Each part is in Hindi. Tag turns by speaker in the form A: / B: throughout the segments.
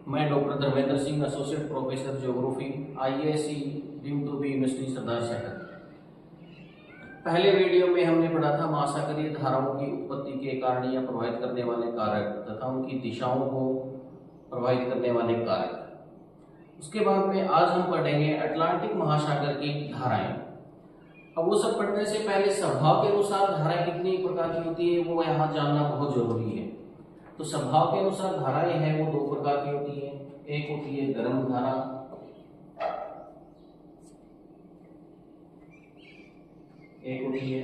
A: मैं doctor Dharmendra Singh, associate professor geography, IISc deemed to be university Sardarshahar. पहले वीडियो में हमने पढ़ा था महासागरीय धाराओं की उत्पत्ति के कारण या प्रभावित करने वाले कारक तथा उनकी दिशाओं को प्रभावित करने वाले कारक। उसके बाद में आज हम पढ़ेंगे अटलांटिक महासागर की धाराएं। अब वो सब पढ़ने से पहले स्वभाव के अनुसार धाराएं कितनी प्रकार की होती है वो यहाँ जानना बहुत जरूरी है। तो स्वभाव के अनुसार धाराएं हैं वो दो प्रकार की होती है। एक होती है गर्म धारा, एक होती है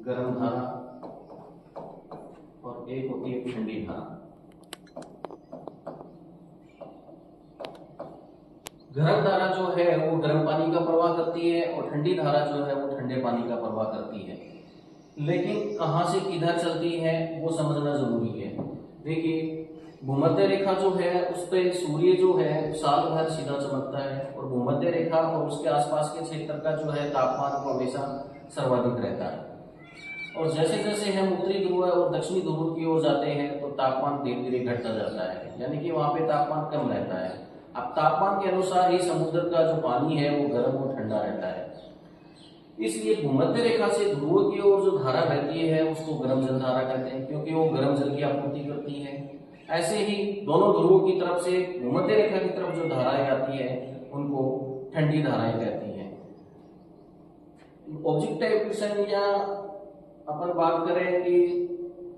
A: गर्म धारा और एक होती है ठंडी धारा। गर्म धारा जो है वो गर्म पानी का प्रवाह करती है और ठंडी धारा जो है वो ठंडे पानी का प्रवाह करती है। लेकिन कहां से किधर चलती है वो समझना जरूरी है। देखिए, भूमध्य रेखा जो है उस पे सूर्य जो है साल भर सीधा चमकता है और भूमध्य रेखा और उसके आसपास के क्षेत्र का जो है तापमान वो हमेशा सर्वाधिक रहता है। और जैसे जैसे हम उत्तरी ध्रुव और दक्षिणी ध्रुव की ओर जाते हैं तो तापमान धीरे धीरे घटता जाता है, यानी कि वहां पे तापमान कम रहता है। अब तापमान के अनुसार ही समुद्र का जो पानी है वो गर्म और ठंडा रहता है। इसलिए भूमध्य रेखा से ध्रुव की ओर जो धारा बहती है उसको गर्म जल धारा कहते हैं, क्योंकि वो गर्म जल की आपूर्ति करती है। ऐसे ही दोनों ध्रुवों की तरफ से भूमध्य रेखा की तरफ जो धाराएं आती है उनको ठंडी धाराएं कहती हैं। ऑब्जेक्टिव क्वेश्चन या अपन बात करें कि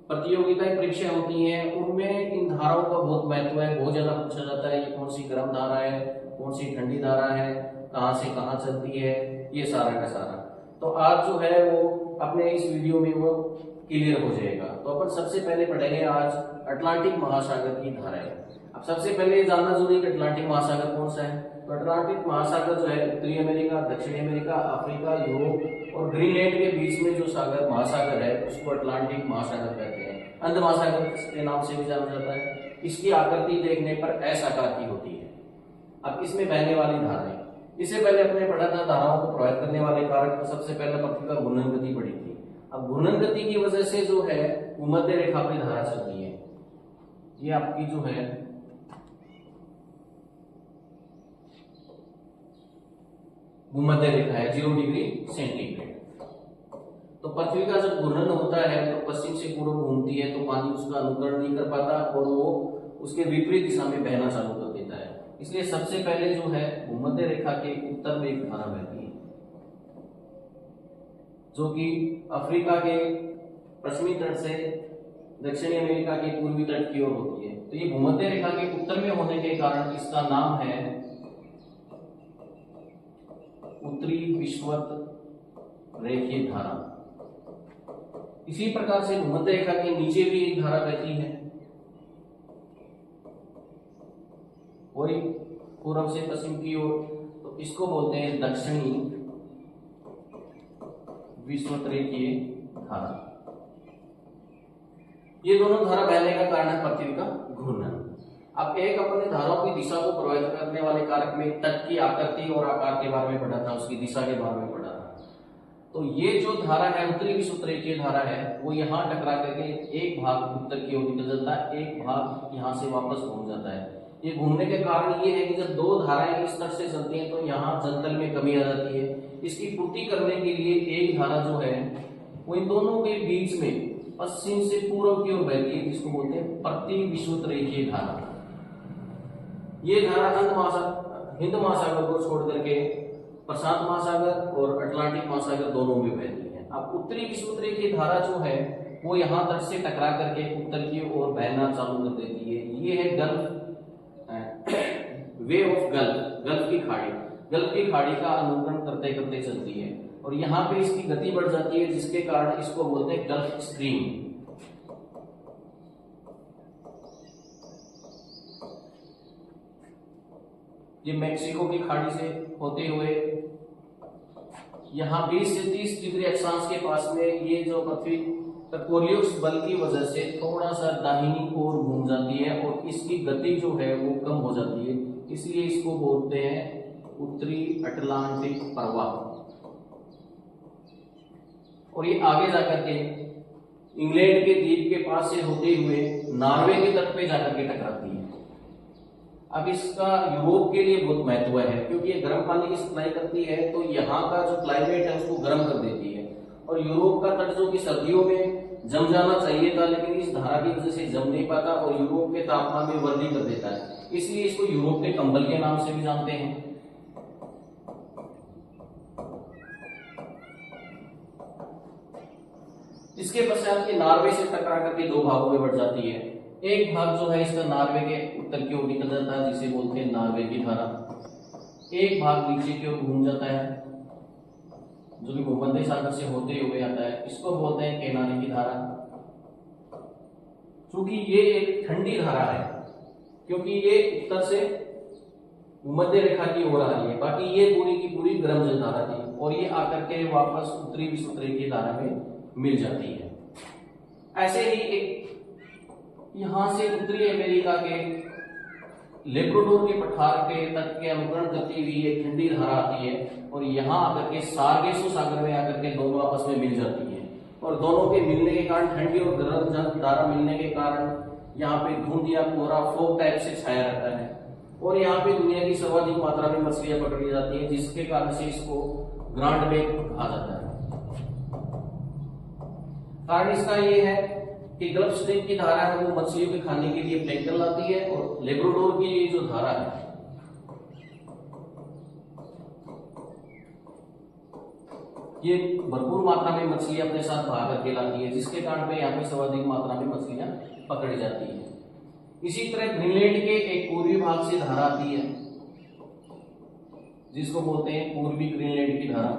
A: प्रतियोगिता परीक्षा होती हैं उनमें इन धाराओं का बहुत महत्व है, बहुत ज्यादा पूछा जाता है। ये कौन सी गर्म धारा है, कौन सी ठंडी धारा है, कहां से कहां चलती है, ये सारा का सारा तो आज जो है वो अपने इस वीडियो में वो क्लियर हो जाएगा। तो अपन सबसे पहले पढ़ेंगे आज अटलांटिक महासागर की धाराएं। अब सबसे पहले जानना जरूरी है अटलांटिक महासागर कौन सा है। तो अटलांटिक महासागर जो है उत्तरी अमेरिका, दक्षिणी अमेरिका, अफ्रीका, यूरोप और ग्रीनलैंड के बीच में जो सागर महासागर है उसको अटलांटिक महासागर कहते हैं। अंध महासागर के नाम से भी जाना जाता है। इसकी आकृति देखने पर एस आकार की होती है। अब इसमें बहने वाली धाराएं, इससे पहले अपने पढ़ा था धाराओं को प्रभावित करने वाले कारक। तो सबसे पहले पृथ्वी का घूर्णन गति पड़ी थी। अब घूर्णन गति की वजह से जो है भूमध्य रेखा पर धारा चलती है। ये आपकी जो है भूमध्य रेखा है 0 डिग्री सेंटीग्रेड। तो पृथ्वी का जब घूर्णन होता है तो पश्चिम से पूर्व घूमती है तो पानी उसका अनुकरण नहीं कर पाता और वो उसके विपरीत दिशा में बहना चालू कर देता है। इसलिए सबसे पहले जो है भूमध्य रेखा के उत्तर में एक धारा बहती है जो कि अफ्रीका के पश्चिमी तट से दक्षिणी अमेरिका के पूर्वी तट की ओर होती है। तो ये भूमध्य रेखा के उत्तर में होने के कारण इसका नाम है उत्तरी विषुवत रेखीय धारा। इसी प्रकार से भूमध्य रेखा के नीचे भी एक धारा बहती है, वही पूर्व से पश्चिम की ओर। तो इसको बोलते हैं दक्षिणी विषुवत रेखीय धारा। ये दोनों धारा बहने का कारण है पृथ्वी का घूर्णन। अब एक अपने धाराओं की दिशा को प्रभावित करने वाले कारक में तट की आकृति और आकार के बारे में पढ़ा था, उसकी दिशा के बारे में पढ़ा था। तो ये जो धारा है उत्तरी विषुवत रेखीय धारा है वो यहाँ टकरा करके एक भाग उत्तर की ओर निकल जाता है, एक भाग यहाँ से वापस घूम जाता है। ये घूमने के कारण ये है कि जब दो धाराएं इस तरफ से चलती हैं तो यहाँ जलतल में कमी आ जाती है। इसकी पूर्ति करने के लिए एक धारा जो है वो इन दोनों के बीच में पश्चिम से पूर्व की ओर बहती है, जिसको बोलते हैं प्रति विषुवत रेखीय धारा। ये धारा हिंद महासागर को छोड़ करके प्रशांत महासागर और अटलांटिक महासागर दोनों में बहती है। अब उत्तरी विषुवत रेखीय धारा जो है वो यहाँ तट से टकरा करके उत्तर की ओर बहना चालू कर देती है। ये है गल्फ वे ऑफ गल्फ की खाड़ी। गल्फ की खाड़ी का अनुकरण करते करते चलती है और यहाँ पे इसकी गति बढ़ जाती है, जिसके कारण इसको बोलते हैं गल्फ स्ट्रीम। ये मैक्सिको की खाड़ी से होते हुए यहाँ 20 से 30 डिग्री अक्षांश के पास में ये जो पृथ्वी कोरियोलिस बल की वजह से थोड़ा सा दाहिनी ओर घूम जाती है और इसकी गति जो है वो कम हो जाती है, इसलिए इसको बोलते हैं उत्तरी अटलांटिक प्रवाह। और ये आगे जाकर के इंग्लैंड के द्वीप के पास से होते हुए नॉर्वे के तट पे जाकर के टकराती है। अब इसका यूरोप के लिए बहुत महत्व है, क्योंकि ये गर्म पानी की सप्लाई करती है, तो यहाँ का जो क्लाइमेट है उसको गर्म कर देती है। और यूरोप का तट जो कि सर्दियों में जम जाना चाहिए था, लेकिन इस धारा की वजह से जम नहीं पाता और यूरोप के तापमान में वृद्धि कर देता है, इसलिए इसको यूरोप के कंबल के नाम से भी जानते हैं। इसके पश्चात ये नॉर्वे से टकरा करके दो भागों में बढ़ जाती है। एक भाग जो है इसका नॉर्वे के उत्तर की ओर निकल जाता है, जिसे बोलते हैं नॉर्वे की धारा। एक भाग नीचे की ओर घूम जाता है, जो कि भूमध्य सागर से होते हुए आता है, इसको बोलते हैं केनारी की धारा। क्योंकि ये एक ठंडी धारा है, क्योंकि ये उत्तर से भूमध्य रेखा की ओर आ रही है, बाकी ये पूरी की पूरी गर्म जल धारा थी, और ये आकर के वापस उत्तरी विषुवत की धारा में मिल जाती है। ऐसे ही एक यहां से उत्तरी अमेरिका के लेब्राडोर के पठार के तट के अनुकरण करती हुई एक ठंडी धारा आती है, और यहाँ आकर के सार्गेसो सागर में आकर के दोनों आपस में मिल जाती है, और दोनों के मिलने के कारण, ठंडी और गर्म धारा मिलने के कारण यहाँ पे धुंध या कोहरा फोग टाइप से छाया रहता है, और यहाँ पे दुनिया की सर्वाधिक मात्रा में मछलियां पकड़ी जाती है, जिसके कारण से इसको ग्रांड बे कहा जाता है। कारण इसका ये है कि गल्फ स्ट्रीम की धारा है वो मछलियों के खाने के लिए प्लैंकटन लाती है, और लेब्राडोर की ये जो धारा है ये भरपूर मात्रा में मछलियां अपने साथ बहा करके लाती है, जिसके कारण पे यहाँ पे सर्वाधिक मात्रा में मछलियां पकड़ी जाती है। इसी तरह ग्रीनलैंड के एक पूर्वी भाग से धारा आती है, जिसको बोलते हैं पूर्वी ग्रीनलैंड की धारा।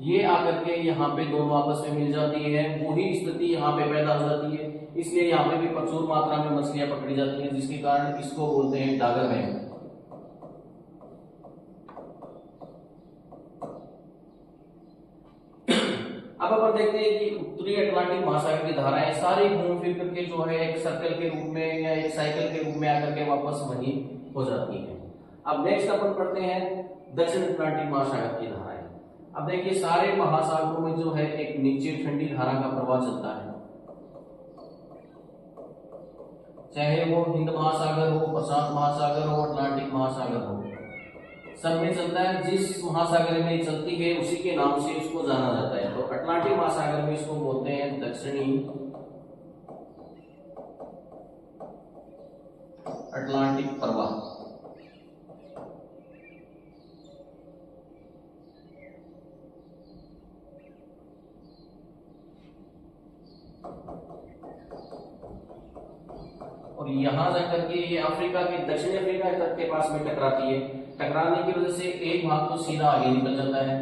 A: ये आकर के यहाँ पे दोनों आपस में मिल जाती है, वही स्थिति यहाँ पे पैदा हो जाती है, इसलिए यहाँ पे भी प्रचुर मात्रा में मछलियां पकड़ी जाती हैं, जिसके कारण इसको बोलते हैं डागर बैंक। अब अपन देखते हैं कि उत्तरी अटलांटिक महासागर की धाराएं सारी घूम फिर करके जो है एक सर्कल के रूप में या एक साइकिल के रूप में आकर के वापस वही हो जाती है। अब नेक्स्ट अपन पढ़ते हैं दक्षिण अटलांटिक महासागर की धाराएं। अब देखिए सारे महासागरों में जो है एक नीचे ठंडी धारा का प्रवाह चलता है, चाहे वो हिंद महासागर हो, प्रशांत महासागर हो, अटलांटिक महासागर हो, सब में चलता है। जिस महासागर में चलती है उसी के नाम से इसको जाना जाता है। तो अटलांटिक महासागर में इसको बोलते हैं दक्षिणी अटलांटिक प्रवाह। और यहां जाकर के ये अफ्रीका के दक्षिणी अफ्रीका तट के पास में टकराती है। टकराने की वजह से एक भाग तो सीधा आगे निकल जाता है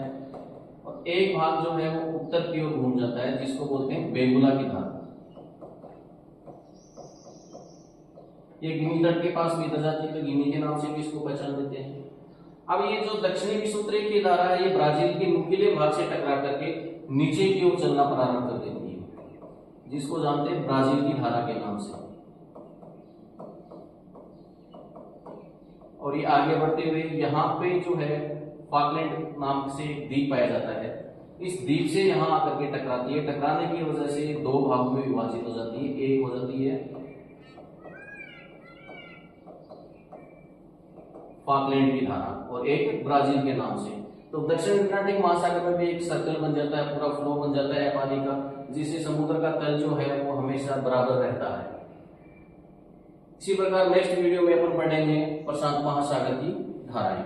A: और एक भाग जो है वो उत्तर की ओर घूम जाता है, जिसको बोलते हैं बेंगुला की धारा। ये गिनी तट के पास भी इधर जाती है, तो गिनी के नाम से भी इसको पहचान देते हैं। अब ये जो दक्षिणी विषुवत की धारा है ये ब्राजील के नुकीले भाग से टकरा करके नीचे की ओर चलना प्रारंभ कर देती है, जिसको जानते हैं ब्राजील की धारा के नाम से। और ये आगे बढ़ते हुए यहाँ पे जो है फॉकलैंड नाम से एक द्वीप पाया जाता है। इस द्वीप से यहाँ आकर के टकराती है। टकराने की वजह से दो भागों में विभाजित हो जाती है। एक हो जाती है फॉकलैंड की धारा और एक ब्राजील के नाम से। तो दक्षिण अटलांटिक महासागर में भी एक सर्कल बन जाता है, पूरा फ्लो बन जाता है पानी का, जिससे समुद्र का तल जो है वो हमेशा बराबर रहता है। इसी प्रकार नेक्स्ट वीडियो में अपन पढ़ेंगे प्रशांत महासागर की धाराएं।